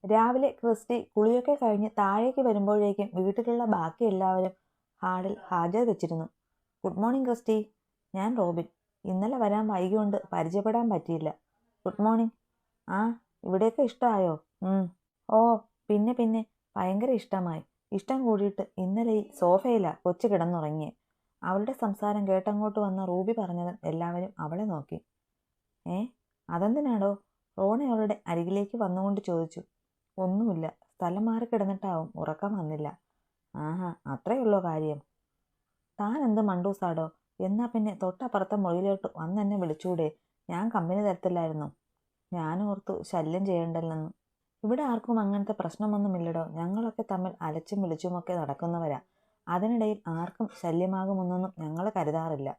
രാവിലെ ക്രിസ്റ്റി കുളിയൊക്കെ കഴിഞ്ഞ് താഴേക്ക് വരുമ്പോഴേക്കും വീട്ടിലുള്ള ബാക്കി എല്ലാവരും ഹാളിൽ ഹാജർ വെച്ചിരുന്നു. Good morning Christy. ഞാൻ റോബിൻ. ഇന്നലെ വരാൻ വൈകിയോണ്ട് പരിചയപ്പെടാൻ പറ്റിയില്ല. Good morning. ആ, ഇവിടെയൊക്കെ ഇഷ്ടമായോ? ഓ പിന്നെ പിന്നെ ഭയങ്കര ഇഷ്ടമായി. ഇഷ്ടം കൂടിയിട്ട് ഇന്നലെ ഈ സോഫയിലാ കൊച്ചു കിടന്നുറങ്ങിയെ. അവളുടെ സംസാരം കേട്ടങ്ങോട്ട് വന്ന റൂബി പറഞ്ഞതും എല്ലാവരും അവളെ നോക്കി. അതെന്തിനാടോ? റോണി അവളുടെ അരികിലേക്ക് വന്നുകൊണ്ട് ചോദിച്ചു. ഒന്നുമില്ല, സ്ഥലം മാറി കിടന്നിട്ടാവും ഉറക്കം വന്നില്ല. ആഹാ, അത്രയുള്ളോ കാര്യം? താൻ എന്ത് മണ്ടൂസാടോ? എന്നാ പിന്നെ തൊട്ടപ്പുറത്തെ മുറിയിലോട്ട് വന്നെന്നെ വിളിച്ചൂടെ? ഞാൻ കമ്പനി തരത്തില്ലായിരുന്നു. ഞാനോർത്തു ശല്യം ചെയ്യണ്ടല്ലെന്ന്. ഇവിടെ ആർക്കും അങ്ങനത്തെ പ്രശ്നമൊന്നുമില്ലടോ. ഞങ്ങളൊക്കെ തമ്മിൽ അലച്ചും വിളിച്ചുമൊക്കെ നടക്കുന്നവരാ. അതിനിടയിൽ ആർക്കും ശല്യമാകുമെന്നൊന്നും ഞങ്ങൾ കരുതാറില്ല.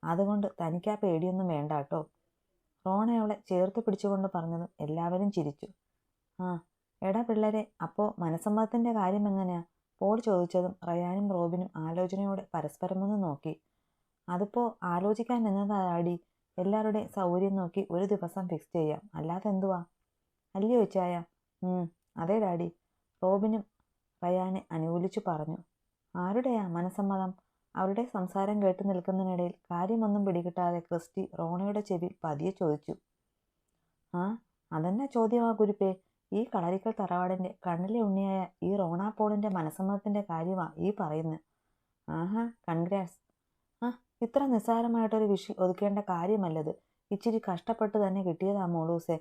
അതുകൊണ്ട് തനിക്കാ പേടിയൊന്നും വേണ്ട കേട്ടോ. റോണ അവളെ ചേർത്ത് പിടിച്ചുകൊണ്ട് പറഞ്ഞതും എല്ലാവരും ചിരിച്ചു. ആ, എടാ പിള്ളേരെ, അപ്പോൾ മനസ്സമ്മതത്തിൻ്റെ കാര്യം എങ്ങനെയാ? പോൾ ചോദിച്ചതും റയാനും റോബിനും ആലോചനയോടെ പരസ്പരമൊന്ന് നോക്കി. അതിപ്പോൾ ആലോചിക്കാൻ എന്നതാടി. എല്ലാവരുടെയും സൗകര്യം നോക്കി ഒരു ദിവസം ഫിക്സ് ചെയ്യാം, അല്ലാതെ എന്തുവാ? അല്ലയോ ഇച്ചായ? അതേ ഡാഡി. റോബിനും റയാനെ അനുകൂലിച്ചു പറഞ്ഞു. ആരുടെയാ മനസ്സമ്മതം? അവരുടെ സംസാരം കേട്ടു നിൽക്കുന്നതിനിടയിൽ കാര്യമൊന്നും പിടികിട്ടാതെ ക്രിസ്റ്റി റോണയുടെ ചെവി പതിയെ ചോദിച്ചു. അതെന്നാ ചോദ്യമാ കുരുപ്പേ? ഈ കളരിക്കൽ തറവാടിൻ്റെ കണ്ണിലെ ഉണ്ണിയായ ഈ റോണ പോളിൻ്റെ മനസ്സമ്മതത്തിൻ്റെ കാര്യമാ ഈ പറയുന്നത്. ആഹാ, കൺഗ്രാറ്റ്സ്. ഇത്ര നിസ്സാരമായിട്ടൊരു വിഷയം ഒതുക്കേണ്ട കാര്യമല്ലത്. ഇച്ചിരി കഷ്ടപ്പെട്ട് തന്നെ കിട്ടിയതാ മോളൂസെ.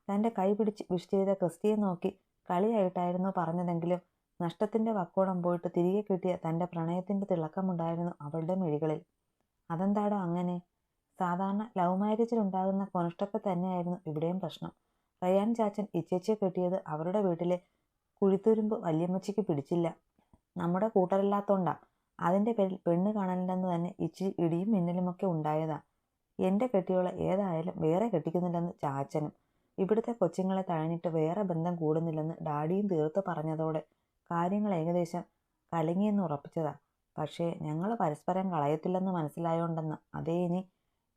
തൻ്റെ കൈ പിടിച്ച് വിഷ് ചെയ്ത ക്രിസ്റ്റിയെ നോക്കി കളിയായിട്ടായിരുന്നു പറഞ്ഞതെങ്കിലും നഷ്ടത്തിൻ്റെ വക്കോളം പോയിട്ട് തിരികെ കിട്ടിയ തൻ്റെ പ്രണയത്തിൻ്റെ തിളക്കമുണ്ടായിരുന്നു അവളുടെ മിഴികളിൽ. അതെന്താടോ അങ്ങനെ? സാധാരണ ലവ് മാരേജിലുണ്ടാകുന്ന കൊനിഷ്ടൊക്കെ തന്നെയായിരുന്നു ഇവിടെയും പ്രശ്നം. റയാൻ ചാച്ചൻ ഇച്ചേച്ചിയെ കെട്ടിയത് അവരുടെ വീട്ടിലെ കുഴിത്തുരുമ്പ് വല്യമ്മച്ചിക്ക് പിടിച്ചില്ല. നമ്മുടെ കൂട്ടരല്ലാത്തോണ്ടാ. അതിൻ്റെ പേരിൽ പെണ്ണ് കാണലുണ്ടെന്ന് തന്നെ ഇച്ചിരി ഇടിയും മിന്നലുമൊക്കെ ഉണ്ടായതാ. എൻ്റെ കെട്ടിയോളെ ഏതായാലും വേറെ കെട്ടിക്കുന്നില്ലെന്ന് ചാച്ചനും ഇവിടുത്തെ കൊച്ചുങ്ങളെ തഴഞ്ഞിട്ട് വേറെ ബന്ധം കൂടുന്നില്ലെന്ന് ഡാഡിയും തീർത്ത് പറഞ്ഞതോടെ കാര്യങ്ങൾ ഏകദേശം കലങ്ങിയെന്ന് ഉറപ്പിച്ചതാ. പക്ഷേ ഞങ്ങൾ പരസ്പരം കളയത്തില്ലെന്ന് മനസ്സിലായോണ്ടെന്ന് അതേ ഇനി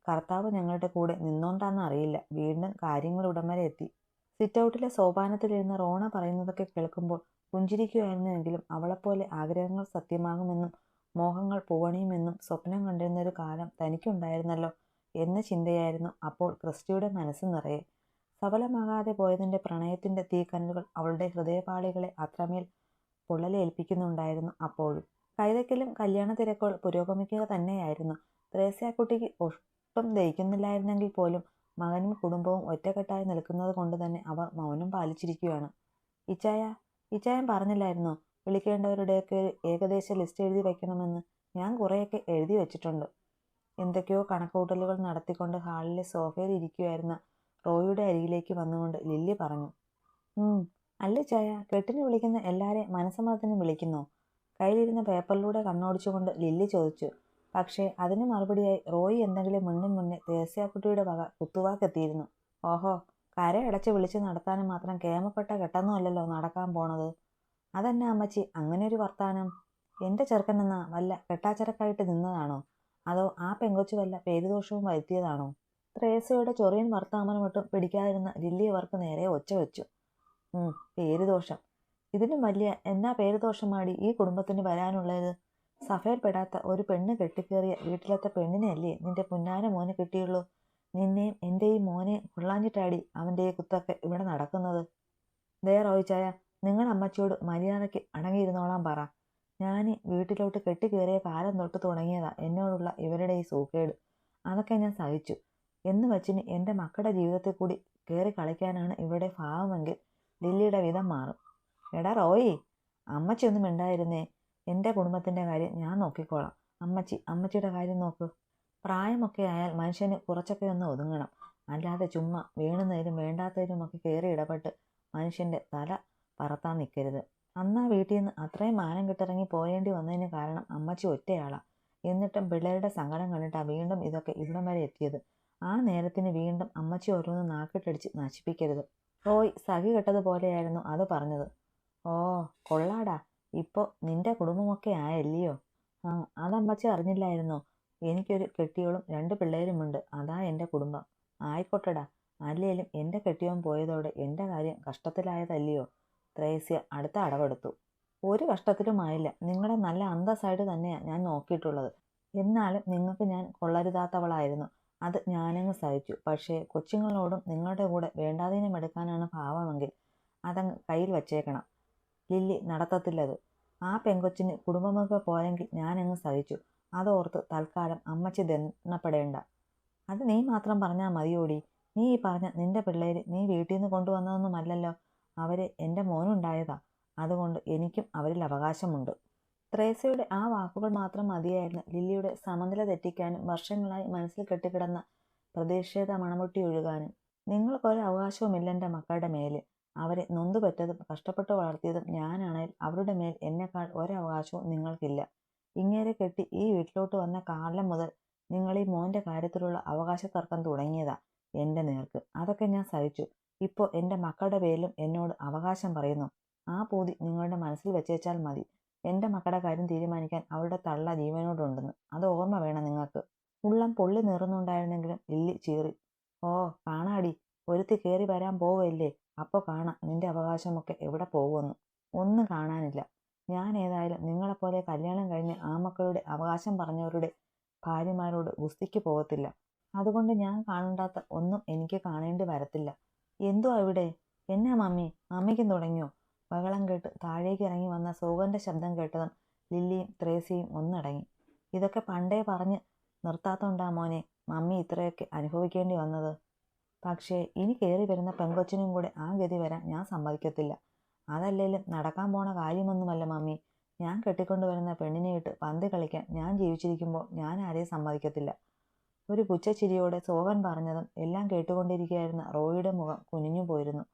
കർത്താവ് ഞങ്ങളുടെ കൂടെ നിന്നോണ്ടാന്ന് അറിയില്ല വീണ്ടും കാര്യങ്ങൾ ഇവിടം വരെ എത്തി. സിറ്റൗട്ടിലെ സോപാനത്തിലിരുന്ന് റോണ പറയുന്നതൊക്കെ കേൾക്കുമ്പോൾ പുഞ്ചിരിക്കുമായിരുന്നുവെങ്കിലും അവളെപ്പോലെ ആഗ്രഹങ്ങൾ സത്യമാകുമെന്നും മോഹങ്ങൾ പൂവണിയുമെന്നും സ്വപ്നം കണ്ടിരുന്നൊരു കാലം തനിക്കുണ്ടായിരുന്നല്ലോ എന്ന ചിന്തയായിരുന്നു അപ്പോൾ ക്രിസ്റ്റിയുടെ മനസ്സ് നിറയെ. സഫലമാകാതെ പോയതിൻ്റെ പ്രണയത്തിൻ്റെ തീക്കനലുകൾ അവളുടെ ഹൃദയപാളികളെ അത്രമേൽ പൊള്ളലേൽപ്പിക്കുന്നുണ്ടായിരുന്നു അപ്പോഴും. കൈതയ്ക്കലും കല്യാണ തിരക്കുകൾ പുരോഗമിക്കുക തന്നെയായിരുന്നു. ത്രേസ്യാക്കുട്ടിക്ക് ഒട്ടും ദഹിക്കുന്നില്ലായിരുന്നെങ്കിൽ പോലും മകനും കുടുംബവും ഒറ്റക്കെട്ടായി നിൽക്കുന്നത് കൊണ്ട് തന്നെ അവർ മൗനം പാലിച്ചിരിക്കുകയാണ്. ഇച്ചായൻ പറഞ്ഞില്ലായിരുന്നോ വിളിക്കേണ്ടവരുടെയൊക്കെ ഒരു ഏകദേശ ലിസ്റ്റ് എഴുതി വയ്ക്കണമെന്ന്? ഞാൻ കുറേയൊക്കെ എഴുതി വെച്ചിട്ടുണ്ട്. എന്തൊക്കെയോ കണക്കുകൂട്ടലുകൾ നടത്തിക്കൊണ്ട് ഹാളിലെ സോഫയിൽ ഇരിക്കുകയായിരുന്ന റോയിയുടെ അരികിലേക്ക് വന്നുകൊണ്ട് ലില്ലി പറഞ്ഞു. അല്ല ചായ, കെട്ടിന് വിളിക്കുന്ന എല്ലാവരെയും മനസ്സമ്മതത്തിന് വിളിക്കുന്നോ? കയ്യിലിരുന്ന പേപ്പറിലൂടെ കണ്ണോടിച്ചുകൊണ്ട് ലില്ലി ചോദിച്ചു. പക്ഷേ അതിന് മറുപടിയായി റോയി എന്തെങ്കിലും മുന്നേ ത്രേസ്യാക്കുട്ടിയുടെ വക കുത്തുവാക്കെത്തിയിരുന്നു. ഓഹോ, കരയടച്ച് വിളിച്ച് നടത്താനും മാത്രം കേമപ്പെട്ട കെട്ടൊന്നും അല്ലല്ലോ നടക്കാൻ പോണത്. അതെന്നാ അമ്മച്ചി അങ്ങനെ ഒരു വർത്താനം? എൻ്റെ ചെറുക്കനെന്നാ വല്ല കെട്ടാച്ചരക്കായിട്ട് നിന്നതാണോ? അതോ ആ പെങ്കൊച്ചു വല്ല പേരുദോഷവും വരുത്തിയതാണോ? ത്രേസ്യയുടെ ചൊറിയൻ വർത്താമനമൊട്ടും പിടിക്കാതിരുന്ന ലില്ലി അവർക്ക് നേരെ ഒച്ച വെച്ചു. പേരുദോഷം? ഇതിനും വലിയ എന്നാ പേരുദോഷമാടി ഈ കുടുംബത്തിന് വരാനുള്ളത്? സഫയിൽപ്പെടാത്ത ഒരു പെണ്ണ് കെട്ടിക്കേറിയ വീട്ടിലത്തെ പെണ്ണിനെയല്ലേ നിന്റെ പുന്നാര മോനെ കിട്ടിയുള്ളൂ. നിന്നെയും എൻ്റെയും മോനെ കൊള്ളാഞ്ഞിട്ടാടി അവൻ്റെ ഈ കുത്തൊക്കെ ഇവിടെ നടക്കുന്നത്. ദേ റോയിച്ചായ, നിങ്ങൾ അമ്മച്ചിയോട് മര്യാദയ്ക്ക് അടങ്ങിയിരുന്നോളാൻ പറ. ഞാൻ വീട്ടിലോട്ട് കെട്ടിക്കേറിയ കാലം തൊട്ട് തുടങ്ങിയതാ എന്നോടുള്ള ഇവരുടെ ഈ സൂക്കേട്. അതൊക്കെ ഞാൻ സഹിച്ചു എന്ന് വച്ചിന് എൻ്റെ മക്കളുടെ ജീവിതത്തിൽ കൂടി കയറി കളിക്കാനാണ് ഇവരുടെ ഭാവമെങ്കിൽ ലില്ലിയുടെ വിധം മാറും. എടാ റോയി, അമ്മച്ചി ഒന്നും മിണ്ടായിരുന്നേ. എൻ്റെ കുടുംബത്തിൻ്റെ കാര്യം ഞാൻ നോക്കിക്കോളാം. അമ്മച്ചിയുടെ കാര്യം നോക്ക്. പ്രായമൊക്കെ ആയാൽ മനുഷ്യന് കുറച്ചൊക്കെ ഒന്ന് ഒതുങ്ങണം. അല്ലാതെ ചുമ്മാ വേണ്ടുന്നതിലും വേണ്ടാത്തതിലുമൊക്കെ കയറി ഇടപെട്ട് മനുഷ്യൻ്റെ തല പറത്താൻ നിൽക്കരുത്. അന്നാ വീട്ടിൽ നിന്ന് അത്രയും മാനം കെട്ടിറങ്ങി പോയേണ്ടി വന്നതിന് കാരണം അമ്മച്ചി ഒറ്റയാളാ. എന്നിട്ടും പിള്ളേരുടെ സങ്കടം കണ്ടിട്ടാണ് വീണ്ടും ഇതൊക്കെ ഇവിടം വരെ എത്തിയത്. ആ നേരത്തിന് വീണ്ടും അമ്മച്ചി ഓരോന്ന് നാക്കിട്ടടിച്ച് നശിപ്പിക്കരുത്. റോയ് സഹി കെട്ടതുപോലെയായിരുന്നു അത് പറഞ്ഞത്. ഓ കൊള്ളാടാ, ഇപ്പോൾ നിന്റെ കുടുംബമൊക്കെ ആയല്ലയോ? അതമ്മച്ചി അറിഞ്ഞില്ലായിരുന്നോ? എനിക്കൊരു കെട്ടിയോളും 2 പിള്ളേരുമുണ്ട്. അതാ എൻ്റെ കുടുംബം. ആയിക്കോട്ടെടാ, അല്ലേലും എൻ്റെ കെട്ടിയോൻ പോയതോടെ എൻ്റെ കാര്യം കഷ്ടത്തിലായതല്ലയോ? ത്രേസ്യ അടുത്ത അടവെടുത്തു. ഒരു കഷ്ടത്തിലുമായില്ല. നിങ്ങളെ നല്ല അന്തസ്സായിട്ട് തന്നെയാണ് ഞാൻ നോക്കിയിട്ടുള്ളത്. എന്നാലും നിങ്ങൾക്ക് ഞാൻ കൊള്ളരുതാത്തവളായിരുന്നു. അത് ഞാനങ്ങ് സഹിച്ചു. പക്ഷേ കൊച്ചുങ്ങളോടും നിങ്ങളുടെ കൂടെ വേണ്ടാതീനം എടുക്കാനാണ് ഭാവമെങ്കിൽ അതങ്ങ് കയ്യിൽ വച്ചേക്കണം. ലില്ലി നടത്തത്തില്ലത്. ആ പെങ്കൊച്ചിന് കുടുംബമൊക്കെ പോരെങ്കിൽ ഞാനങ്ങ് സഹിച്ചു. അതോർത്ത് തൽക്കാലം അമ്മച്ചി ദണ്ണപ്പെടേണ്ട. അത് നീ മാത്രം പറഞ്ഞാൽ മതിയോടി. നീ ഈ പറഞ്ഞ നിന്റെ പിള്ളേര് നീ വീട്ടിൽ നിന്ന് കൊണ്ടുവന്നതൊന്നുമല്ലല്ലോ. അവര് എൻ്റെ മോനുണ്ടായതാ. അതുകൊണ്ട് എനിക്കും അവരിൽ അവകാശമുണ്ട്. ത്രേസ്യയുടെ ആ വാക്കുകൾ മാത്രം മതിയായിരുന്നു ലില്ലിയുടെ സമനില തെറ്റിക്കാനും വർഷങ്ങളായി മനസ്സിൽ കെട്ടിക്കിടന്ന പ്രതിഷേധ മണമുട്ടി ഒഴുകാനും. നിങ്ങൾക്കൊരു അവകാശവുമില്ല എൻ്റെ മക്കളുടെ മേല്. അവരെ നൊന്തുപെറ്റതും കഷ്ടപ്പെട്ട് വളർത്തിയതും ഞാനാണേൽ അവരുടെ മേൽ എന്നെക്കാൾ ഒരവകാശവും നിങ്ങൾക്കില്ല. ഇങ്ങേരെ കെട്ടി ഈ വീട്ടിലോട്ട് വന്ന കാലം മുതൽ നിങ്ങൾ ഈ മോൻ്റെ കാര്യത്തിലുള്ള അവകാശ തർക്കം തുടങ്ങിയതാ എൻ്റെ നേർക്ക്. അതൊക്കെ ഞാൻ സഹിച്ചു. ഇപ്പോൾ എൻ്റെ മക്കളുടെ പേരിലും എന്നോട് അവകാശം പറയുന്നു. ആ പൂതി നിങ്ങളുടെ മനസ്സിൽ വെച്ചേച്ചാൽ മതി. എൻ്റെ മക്കളുടെ കാര്യം തീരുമാനിക്കാൻ അവരുടെ തള്ള ജീവനോടുണ്ടെന്ന് അത് ഓർമ്മ വേണം നിങ്ങൾക്ക്. ഉള്ളം പൊള്ളി നീറുന്നുണ്ടായിരുന്നെങ്കിലും ലില്ലി ചീറി. ഓ കാണാടി, ഒരുത്തി കയറി വരാൻ പോവല്ലേ. അപ്പോൾ കാണാം നിന്റെ അവകാശമൊക്കെ എവിടെ പോകുമെന്ന്. ഒന്നും കാണാനില്ല. ഞാൻ ഏതായാലും നിങ്ങളെപ്പോലെ കല്യാണം കഴിഞ്ഞ് ആ മക്കളുടെ അവകാശം പറഞ്ഞവരുടെ ഭാര്യമാരോട് ഗുസ്തിക്ക് പോകത്തില്ല. അതുകൊണ്ട് ഞാൻ കാണണ്ടാത്ത ഒന്നും എനിക്ക് കാണേണ്ടി വരത്തില്ല. എന്തുവാ ഇവിടെ? എന്നാ മമ്മി? മമ്മിക്കും തുടങ്ങിയോ? ബഹളം കേട്ട് താഴേക്ക് ഇറങ്ങി വന്ന സോഗന്റെ ശബ്ദം കേട്ടതും ലില്ലിയും ത്രേസ്യയും ഒന്നടങ്ങി. ഇതൊക്കെ പണ്ടേ പറഞ്ഞ് നിർത്താത്തോണ്ടാ മോനെ മമ്മി ഇത്രയൊക്കെ അനുഭവിക്കേണ്ടി വന്നത്. പക്ഷേ ഇനി കയറി വരുന്ന പെങ്കൊച്ചിനും കൂടെ ആ ഗതി വരാൻ ഞാൻ സമ്മതിക്കത്തില്ല. അതല്ലേലും നടക്കാൻ പോണ കാര്യമൊന്നുമല്ല മമ്മി. ഞാൻ കെട്ടിക്കൊണ്ടുവരുന്ന പെണ്ണിനെ ഇട്ട് പന്ത് കളിക്കാൻ ഞാൻ ജീവിച്ചിരിക്കുമ്പോൾ ഞാൻ ആരെയും സമ്മതിക്കത്തില്ല. ഒരു പുച്ഛച്ചിരിയോടെ സോഹൻ പറഞ്ഞതും എല്ലാം കേട്ടുകൊണ്ടിരിക്കുകയായിരുന്ന റോയിയുടെ മുഖം കുനിഞ്ഞു പോയിരുന്നു.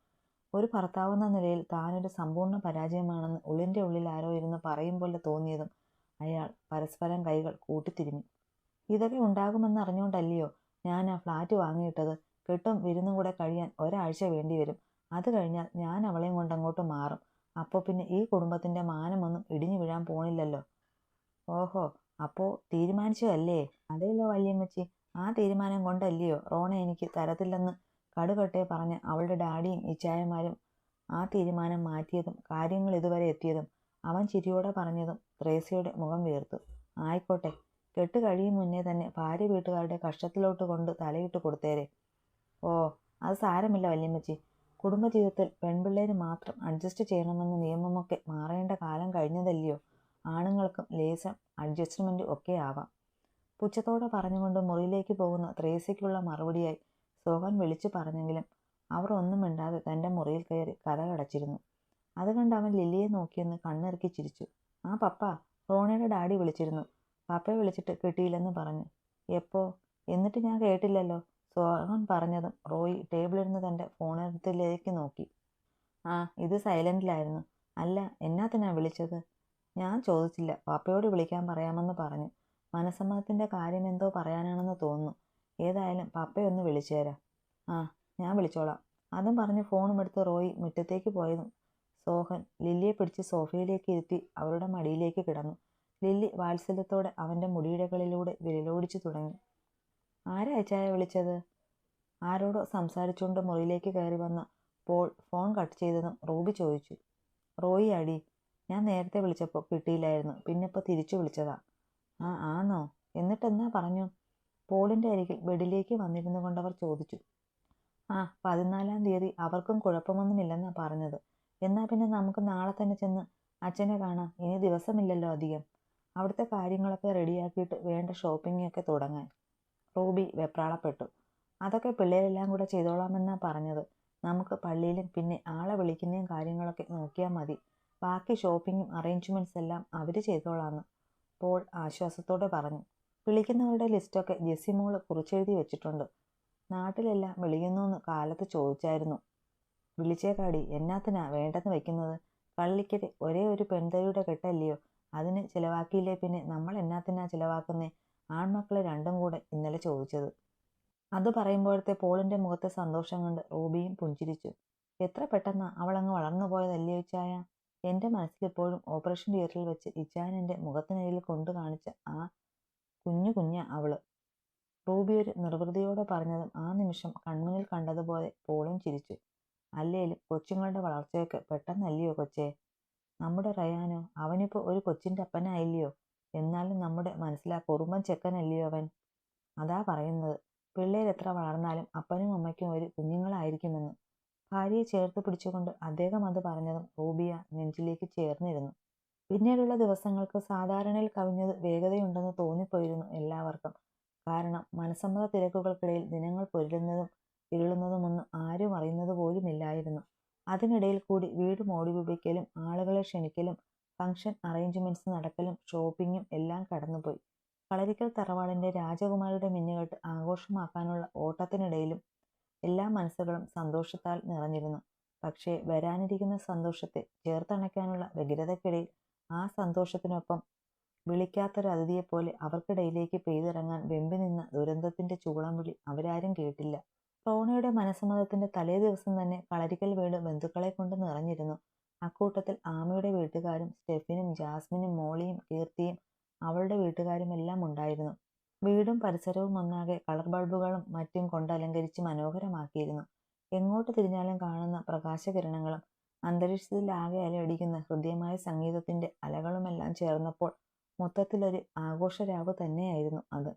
ഒരു ഭർത്താവെന്ന നിലയിൽ താനൊരു സമ്പൂർണ്ണ പരാജയമാണെന്ന് ഉള്ളിൻ്റെ ഉള്ളിൽ ആരോ ഇരുന്ന് പറയും പോലെ തോന്നിയതും അയാൾ പരസ്പരം കൈകൾ കൂട്ടിത്തിരുമി. ഇതൊക്കെ ഉണ്ടാകുമെന്ന് അറിഞ്ഞുകൊണ്ടല്ലയോ ഞാൻ ആ ഫ്ലാറ്റ് വാങ്ങിയിട്ടത്. കെട്ടും വിരുന്നും കൂടെ കഴിയാൻ ഒരാഴ്ച വേണ്ടിവരും. അത് കഴിഞ്ഞാൽ ഞാൻ അവളെയും കൊണ്ടങ്ങോട്ട് മാറും. അപ്പോൾ പിന്നെ ഈ കുടുംബത്തിൻ്റെ മാനമൊന്നും ഇടിഞ്ഞു വീഴാൻ പോണില്ലല്ലോ. ഓഹോ, അപ്പോൾ തീരുമാനിച്ചതല്ലേ? അതേല്ലോ വല്യമ്മച്ചി. ആ തീരുമാനം കൊണ്ടല്ലയോ റോണ എനിക്ക് തരത്തില്ലെന്ന് കടുകട്ടെ പറഞ്ഞ് അവളുടെ ഡാഡിയും ഇച്ചായമാരും ആ തീരുമാനം മാറ്റിയതും കാര്യങ്ങൾ ഇതുവരെ എത്തിയതും. അവൻ ചിരിയോടെ പറഞ്ഞതും ത്രേസ്യയുടെ മുഖം വീർത്തു. ആയിക്കോട്ടെ, കെട്ട് കഴിയും മുന്നേ തന്നെ ഭാര്യ വീട്ടുകാരുടെ കഷ്ടത്തിലോട്ട് കൊണ്ട് തലയിട്ട് കൊടുത്തേരെ. ഓ, അത് സാരമില്ല വല്യമ്മച്ചി. കുടുംബജീവിതത്തിൽ പെൺപിള്ളേര് മാത്രം അഡ്ജസ്റ്റ് ചെയ്യണമെന്ന നിയമമൊക്കെ മാറേണ്ട കാലം കഴിഞ്ഞതല്ലയോ. ആണുങ്ങൾക്കും ലേശം അഡ്ജസ്റ്റ്മെൻറ്റ് ഒക്കെ ആവാം. പുച്ഛത്തോടെ പറഞ്ഞുകൊണ്ട് മുറിയിലേക്ക് പോകുന്ന ത്രേസ്യയ്ക്കുള്ള മറുപടിയായി സോഹൻ വിളിച്ചു പറഞ്ഞെങ്കിലും അവർ ഒന്നും മിണ്ടാതെ തൻ്റെ മുറിയിൽ കയറി കതകടച്ചിരുന്നു. അത് കണ്ട് അവൻ ലില്ലിയെ നോക്കിയെന്ന് കണ്ണിറുക്കി ചിരിച്ചു. ആ പപ്പ, റോണയുടെ ഡാഡി വിളിച്ചിരുന്നു. പപ്പയെ വിളിച്ചിട്ട് കിട്ടിയില്ലെന്ന് പറഞ്ഞു. എപ്പോ? എന്നിട്ട് ഞാൻ കേട്ടില്ലല്ലോ. സോഹൻ പറഞ്ഞതും റോയി ടേബിളിരുന്ന് തൻ്റെ ഫോണെടുത്തിലേക്ക് നോക്കി. ആ, ഇത് സൈലൻറ്റിലായിരുന്നു. അല്ല, എന്നാത്തിനാ വിളിച്ചത്? ഞാൻ ചോദിച്ചില്ല. പപ്പയോട് വിളിക്കാൻ പറയാമെന്ന് പറഞ്ഞു. മനസ്സമ്മതത്തിൻ്റെ കാര്യമെന്തോ പറയാനാണെന്ന് തോന്നുന്നു. ഏതായാലും പപ്പയൊന്ന് വിളിച്ചേരാ. ആ, ഞാൻ വിളിച്ചോളാം. അതും പറഞ്ഞ് ഫോണും എടുത്ത് റോയി മുറ്റത്തേക്ക് പോയതും സോഹൻ ലില്ലിയെ പിടിച്ച് സോഫയിലേക്ക് ഇരുത്തി അവരുടെ മടിയിലേക്ക് കിടന്നു. ലില്ലി വാത്സല്യത്തോടെ അവൻ്റെ മുടിയിഴകളിലൂടെ വിരലോടിച്ചു തുടങ്ങി. ആരാ അച്ചായ വിളിച്ചത്? ആരോടോ സംസാരിച്ചുകൊണ്ട് മുറിയിലേക്ക് കയറി വന്ന പോൾ ഫോൺ കട്ട് ചെയ്തതും റൂബി ചോദിച്ചു. റോയി അടി. ഞാൻ നേരത്തെ വിളിച്ചപ്പോൾ കിട്ടിയില്ലായിരുന്നു. പിന്നെ ഇപ്പോൾ തിരിച്ചു വിളിച്ചതാ. ആ ആണോ? എന്നിട്ടെന്നാ പറഞ്ഞു? പോളിൻ്റെ അരികിൽ ബെഡിലേക്ക് വന്നിരുന്നു കൊണ്ടവർ ചോദിച്ചു. ആ, 14-ാം തീയതി അവർക്കും കുഴപ്പമൊന്നുമില്ലെന്നാ പറഞ്ഞത്. എന്നാൽ പിന്നെ നമുക്ക് നാളെ തന്നെ ചെന്ന് അച്ഛനെ കാണാം. ഇനി ദിവസമില്ലല്ലോ അധികം. അവിടുത്തെ കാര്യങ്ങളൊക്കെ റെഡിയാക്കിയിട്ട് വേണ്ട ഷോപ്പിങ്ങൊക്കെ തുടങ്ങാൻ. റൂബി വെപ്രാളപ്പെട്ടു. അതൊക്കെ പിള്ളേരെല്ലാം കൂടെ ചെയ്തോളാമെന്നാ പറഞ്ഞത്. നമുക്ക് പള്ളിയിലും പിന്നെ ആളെ വിളിക്കുന്നതും കാര്യങ്ങളൊക്കെ നോക്കിയാൽ മതി. ബാക്കി ഷോപ്പിങ്ങും അറേഞ്ച്മെൻറ്റ്സ് എല്ലാം അവർ ചെയ്തോളാന്ന് പോൾ ആശ്വാസത്തോടെ പറഞ്ഞു. വിളിക്കുന്നവരുടെ ലിസ്റ്റൊക്കെ ജെസ്സിമോള് കുറിച്ചെഴുതി വെച്ചിട്ടുണ്ട്. നാട്ടിലെല്ലാം വിളിക്കുന്നുവെന്ന് കാലത്ത് ചോദിച്ചായിരുന്നു. വിളിച്ചേക്കാടി. എന്നാത്തിനാ വേണ്ടെന്ന് വെക്കുന്നത്? പള്ളിക്കര് ഒരേ ഒരു പെൺതരിയുടെ കെട്ടല്ലയോ. അതിന് ചിലവാക്കിയില്ലേ പിന്നെ നമ്മൾ എന്നാത്തിനാ ചിലവാക്കുന്നേ? ആൺമക്കള് രണ്ടും കൂടെ ഇന്നലെ ചോദിച്ചത്. അത് പറയുമ്പോഴത്തെ പോളിൻ്റെ മുഖത്തെ സന്തോഷം കണ്ട് റൂബിയും പുഞ്ചിരിച്ചു. എത്ര പെട്ടെന്നാ അവളങ്ങ് വളർന്നു പോയതല്ലേ ഇച്ചായ. എൻ്റെ മനസ്സിലിപ്പോഴും ഓപ്പറേഷൻ തിയേറ്ററിൽ വെച്ച് ഇച്ചായൻ എൻ്റെ മുഖത്തിനരികിൽ കൊണ്ടു കാണിച്ച ആ കുഞ്ഞു അവള്. റൂബി ഒരു നിർവൃതിയോടെ പറഞ്ഞതും ആ നിമിഷം കൺമുന്നിൽ കണ്ടതുപോലെ പോളും ചിരിച്ചു. അല്ലേലും കൊച്ചുങ്ങളുടെ വളർച്ചയൊക്കെ പെട്ടെന്നല്ലയോ കൊച്ചേ. നമ്മുടെ റയാനോ, അവനിപ്പോൾ ഒരു കൊച്ചിൻ്റെ അപ്പനായില്ലയോ. എന്നാലും നമ്മുടെ മനസ്സിലാ കുറുമ്പൻ ചെക്കനല്ലയോ അവൻ. അതാ പറയുന്നത്, പിള്ളേരെത്ര വളർന്നാലും അപ്പനും അമ്മയ്ക്കും ഒരു കുഞ്ഞുങ്ങളായിരിക്കുമെന്ന്. ഭാര്യയെ ചേർത്ത് പിടിച്ചുകൊണ്ട് അദ്ദേഹം അത് പറഞ്ഞതും റൂബിയ നെഞ്ചിലേക്ക് ചേർന്നിരുന്നു. പിന്നീടുള്ള ദിവസങ്ങൾക്ക് സാധാരണയിൽ കവിഞ്ഞത് വേഗതയുണ്ടെന്ന് തോന്നിപ്പോയിരുന്നു എല്ലാവർക്കും. കാരണം മനസ്സമ്മത തിരക്കുകൾക്കിടയിൽ ദിനങ്ങൾ പൊരുളുന്നതും ഇരുളുന്നതുമൊന്നും ആരും അറിയുന്നത് പോലുമില്ലായിരുന്നു. അതിനിടയിൽ കൂടി വീട് മോടി പിടിപ്പിക്കലും ആളുകളെ ക്ഷണിക്കലും ഫംഗ്ഷൻ അറേഞ്ച്മെന്റ്സ് നടക്കലും ഷോപ്പിങ്ങും എല്ലാം കടന്നുപോയി. കളരിക്കൽ തറവാടിന്റെ രാജകുമാരിയുടെ മിന്നുകെട്ട് ആഘോഷമാക്കാനുള്ള ഓട്ടത്തിനിടയിലും എല്ലാ മനസ്സുകളും സന്തോഷത്താൽ നിറഞ്ഞിരുന്നു. പക്ഷേ വരാനിരിക്കുന്ന സന്തോഷത്തെ ചേർത്തണയ്ക്കാനുള്ള വ്യഗ്രതയ്ക്കിടയിൽ ആ സന്തോഷത്തിനൊപ്പം വിളിക്കാത്തൊരു അതിഥിയെപ്പോലെ അവർക്കിടയിലേക്ക് പെയ്തിറങ്ങാൻ വെമ്പി നിന്ന ദുരന്തത്തിന്റെ ചൂളം വിളി അവരാരും കേട്ടില്ല. റോണയുടെ മനസ്സമ്മതത്തിന്റെ തലേ ദിവസം തന്നെ കളരിക്കൽ വീട് ബന്ധുക്കളെ കൊണ്ട് നിറഞ്ഞിരുന്നു. അക്കൂട്ടത്തിൽ ആമയുടെ വീട്ടുകാരും സ്റ്റെഫിനും ജാസ്മിനും മോളിയും കീർത്തിയും അവളുടെ വീട്ടുകാരുമെല്ലാം ഉണ്ടായിരുന്നു. വീടും പരിസരവും ഒന്നാകെ കളർ ബൾബുകളും മറ്റും കൊണ്ടലങ്കരിച്ച് മനോഹരമാക്കിയിരുന്നു. എങ്ങോട്ട് തിരിഞ്ഞാലും കാണുന്ന പ്രകാശകിരണങ്ങളും അന്തരീക്ഷത്തിലാകെ അലയടിക്കുന്ന ഹൃദ്യമായ സംഗീതത്തിന്റെ അലകളുമെല്ലാം ചേർന്നപ്പോൾ മൊത്തത്തിലൊരു ആഘോഷരാവ് തന്നെയായിരുന്നു അത്.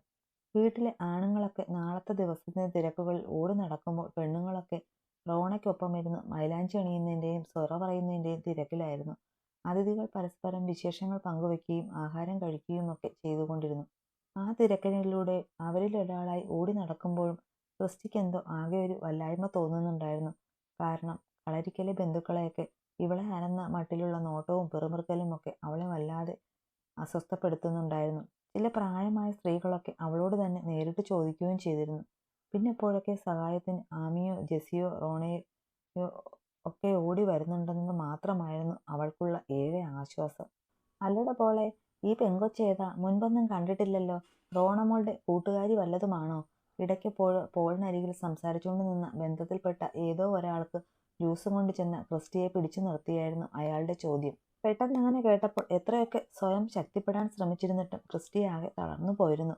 വീട്ടിലെ ആണുങ്ങളൊക്കെ നാളത്തെ ദിവസത്തിന്റെ തിരക്കുകളിൽ ഓടി നടക്കുമ്പോൾ പെണ്ണുങ്ങളൊക്കെ റോണയ്ക്കൊപ്പമിരുന്ന് മൈലാഞ്ചി അണിയുന്നതിൻ്റെയും സൊറ പറയുന്നതിൻ്റെയും തിരക്കിലായിരുന്നു. അതിഥികൾ പരസ്പരം വിശേഷങ്ങൾ പങ്കുവെക്കുകയും ആഹാരം കഴിക്കുകയും ഒക്കെ ചെയ്തുകൊണ്ടിരുന്നു. ആ തിരക്കിനിലൂടെ അവരിലൊരാളായി ഓടി നടക്കുമ്പോഴും ക്രിസ്റ്റിക്കെന്തോ ആകെ ഒരു വല്ലായ്മ തോന്നുന്നുണ്ടായിരുന്നു. കാരണം കളരിക്കലെ ബന്ധുക്കളെയൊക്കെ ഇവളെ അനന്ന മട്ടിലുള്ള നോട്ടവും പിറുപിറുക്കലും ഒക്കെ അവളെ വല്ലാതെ അസ്വസ്ഥപ്പെടുത്തുന്നുണ്ടായിരുന്നു. ചില പ്രായമായ സ്ത്രീകളൊക്കെ അവളോട് തന്നെ നേരിട്ട് ചോദിക്കുകയും ചെയ്തിരുന്നു. പിന്നെ എപ്പോഴൊക്കെ സഹായത്തിന് ആമിയോ ജെസിയോ റോണയോ ഒക്കെ ഓടി വരുന്നുണ്ടെന്ന് മാത്രമായിരുന്നു അവൾക്കുള്ള ഏക ആശ്വാസം. അല്ലട പോളെ, ഈ പെങ്കൊച്ചേതാ? മുൻപൊന്നും കണ്ടിട്ടില്ലല്ലോ. റോണമോളുടെ കൂട്ടുകാരി വല്ലതുമാണോ? ഇടയ്ക്ക് പോളിനരികിൽ സംസാരിച്ചുകൊണ്ട് നിന്ന ബന്ധത്തിൽപ്പെട്ട ഏതോ ഒരാൾക്ക് ജ്യൂസും കൊണ്ട് ചെന്ന ക്രിസ്റ്റിയെ പിടിച്ചു നിർത്തിയായിരുന്നു അയാളുടെ ചോദ്യം. പെട്ടെന്ന് അങ്ങനെ കേട്ടപ്പോൾ എത്രയൊക്കെ സ്വയം ശക്തിപ്പെടാൻ ശ്രമിച്ചിരുന്നിട്ടും ക്രിസ്റ്റിയാകെ തളർന്നു പോയിരുന്നു.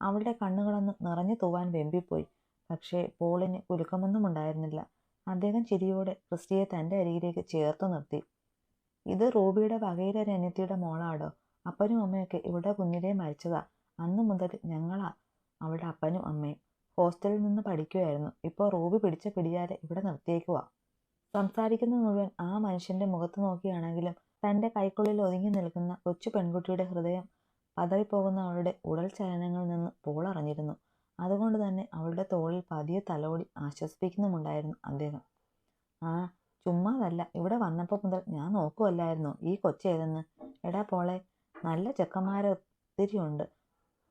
അവളുടെ കണ്ണുകളൊന്ന് നിറഞ്ഞു തൂവാൻ വെമ്പിപ്പോയി. പക്ഷേ പോളിന് കുലുക്കമൊന്നും ഉണ്ടായിരുന്നില്ല. അദ്ദേഹം ചിരിയോടെ ക്രിസ്റ്റിയെ തൻ്റെ അരികിലേക്ക് ചേർത്തു നിർത്തി. ഇത് റൂബിയുടെ വകയിലൊരു അനിയത്തിയുടെ മോളാടോ. അപ്പനും അമ്മയൊക്കെ ഇവിടെ കുഞ്ഞിലേ മരിച്ചതാ. അന്നു മുതൽ ഞങ്ങളാ അവളുടെ അപ്പനും അമ്മയും. ഹോസ്റ്റലിൽ നിന്ന് പഠിക്കുമായിരുന്നു. ഇപ്പോൾ റൂബി പിടിച്ച പിടിയാലെ ഇവിടെ നിർത്തിയേക്കുവാ. സംസാരിക്കുന്നത് മുഴുവൻ ആ മനുഷ്യന്റെ മുഖത്ത് നോക്കിയാണെങ്കിലും തൻ്റെ കൈക്കുള്ളിൽ ഒതുങ്ങി നിൽക്കുന്ന കൊച്ചു പെൺകുട്ടിയുടെ ഹൃദയം പതറിപ്പോകുന്ന അവളുടെ ഉടൽ ചലനങ്ങളിൽ നിന്ന് പോൾ അറിഞ്ഞിരുന്നു. അതുകൊണ്ട് തന്നെ അവളുടെ തോളിൽ പതിയെ തലോടി ആശ്വസിപ്പിക്കുന്നുമുണ്ടായിരുന്നു അദ്ദേഹം. ആ, ചുമ്മാതല്ല, ഇവിടെ വന്നപ്പോൾ മുതൽ ഞാൻ നോക്കുവല്ലായിരുന്നോ ഈ കൊച്ചേതെന്ന്. എടാ പോളെ, നല്ല ചെക്കന്മാരൊത്തിരിയുണ്ട്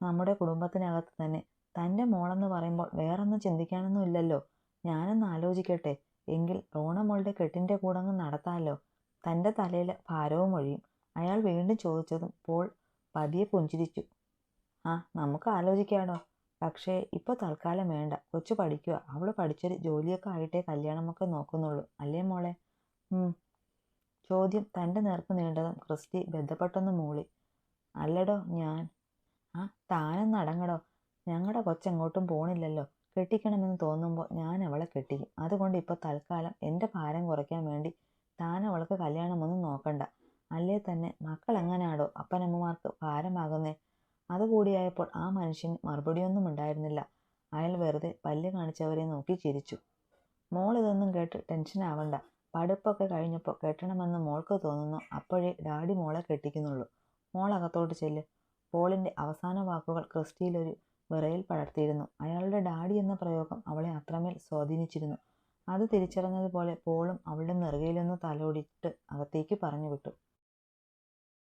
നമ്മുടെ കുടുംബത്തിനകത്ത് തന്നെ. തൻ്റെ മോളെന്ന് പറയുമ്പോൾ വേറൊന്നും ചിന്തിക്കാനൊന്നും ഇല്ലല്ലോ. ഞാനൊന്ന് ആലോചിക്കട്ടെ. എങ്കിൽ റോണമോളുടെ കെട്ടിൻ്റെ കൂടങ്ങ് നടത്താമല്ലോ. തൻ്റെ തലയിലെ ഭാരവും ഒഴിയും. അയാൾ വീണ്ടും ചോദിച്ചതും പോൾ പതിയെ പുഞ്ചിരിച്ചു. ആ, നമുക്ക് ആലോചിക്കാടോ. പക്ഷേ ഇപ്പോൾ തൽക്കാലം വേണ്ട. കൊച്ചു പഠിക്കുക. അവൾ പഠിച്ചൊരു ജോലിയൊക്കെ ആയിട്ടേ കല്യാണമൊക്കെ നോക്കുന്നുള്ളൂ, അല്ലേ മോളെ? ചോദ്യം തൻ്റെ നേർക്ക് നീണ്ടതും ക്രിസ്റ്റി ബന്ധപ്പെട്ടൊന്ന് മൂളി. അല്ലടോ, ഞാൻ. ആ, താനൊന്ന് അടങ്ങടോ. ഞങ്ങളുടെ കൊച്ചെങ്ങോട്ടും പോണില്ലല്ലോ. കെട്ടിക്കണമെന്ന് തോന്നുമ്പോൾ ഞാൻ അവളെ കെട്ടിക്കും. അതുകൊണ്ട് ഇപ്പോൾ തൽക്കാലം എൻ്റെ ഭാരം കുറയ്ക്കാൻ വേണ്ടി താൻ അവൾക്ക് കല്യാണമൊന്നും നോക്കണ്ട. അല്ലേ തന്നെ മക്കൾ എങ്ങനാടോ അപ്പനമ്മമാർക്ക് ഭാരമാകുന്നേ. അതുകൂടിയായപ്പോൾ ആ മനുഷ്യന് മറുപടിയൊന്നും ഉണ്ടായിരുന്നില്ല. അയാൾ വെറുതെ പല്ല് കാണിച്ചവരെ നോക്കി ചിരിച്ചു. മോൾ ഇതൊന്നും കേട്ട് ടെൻഷൻ ആവണ്ട. പഠിപ്പൊക്കെ കഴിഞ്ഞപ്പോൾ കെട്ടണമെന്ന് മോൾക്ക് തോന്നുന്നു അപ്പോഴേ ഡാഡി മോളെ കെട്ടിക്കുന്നുള്ളൂ. മോളകത്തോട്ട് ചെല്ല്. പോളിൻ്റെ അവസാന വാക്കുകൾ ക്രിസ്റ്റിയിലൊരു വിറയൽ പടർത്തിയിരുന്നു. അയാളുടെ ഡാഡി എന്ന പ്രയോഗം അവളെ അത്രമേൽ സ്വാധീനിച്ചിരുന്നു. അത് തിരിച്ചറിഞ്ഞതുപോലെ പോളും അവളുടെ നെറുകയിലൊന്ന് തലോടിയിട്ട് അകത്തേക്ക് പറഞ്ഞു വിട്ടു.